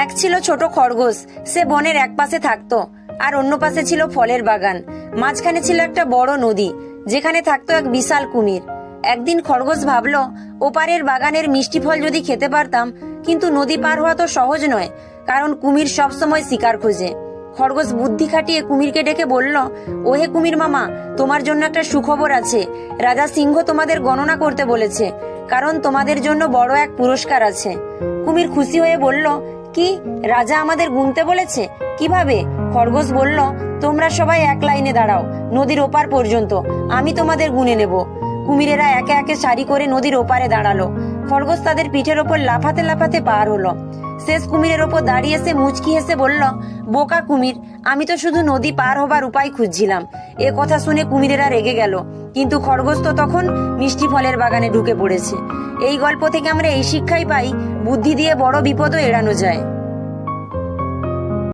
এক ছিল ছোট খরগোশ। সে বনের এক পাশে থাকতো আর অন্য পাশে ছিল ফলের বাগান। মাঝখানে ছিল একটা বড় নদী, যেখানে থাকতো এক বিশাল কুমির। একদিন খরগোশ ভাবলো, ওপারের বাগানের মিষ্টি ফল যদি খেতে পারতাম, কিন্তু নদী পার হওয়া তো সহজ নয়, কারণ কুমির সবসময় শিকার খোঁজে। খরগোশ বুদ্ধি খাটিয়ে কুমিরকে ডেকে বলল, ওহে কুমির মামা, তোমার জন্য একটা সুখবর আছে। রাজা সিংহ তোমাদের গণনা করতে বলেছে, কারণ তোমাদের জন্য বড় এক পুরস্কার আছে। কুমির খুশি হয়ে বলল, কি, রাজা আমাদের গুনতে বলেছে? কিভাবে? খরগোশ বলল, তোমরা সবাই এক লাইনে দাঁড়াও নদীর ওপার পর্যন্ত, আমি তোমাদের গুনে নেব। কুমিরেরা একে একে সারি করে নদীর ওপারে দাঁড়ালো। খরগোশ তাদের পিঠের ওপর লাফাতে লাফাতে পার হলো। শেষ কুমিরের ওপর দাঁড়িয়ে সে মুচকি হেসে বলল, বোকা কুমির, আমি তো শুধু নদী পার হবার উপায় খুঁজছিলাম। এ কথা শুনে কুমিরেরা রেগে গেল, কিন্তু খরগোশ তো তখন মিষ্টি ফলের বাগানে ঢুকে পড়েছে। এই গল্প থেকে আমরা এই শিক্ষাই পাই, বুদ্ধি দিয়ে বড় বিপদও এড়ানো যায়।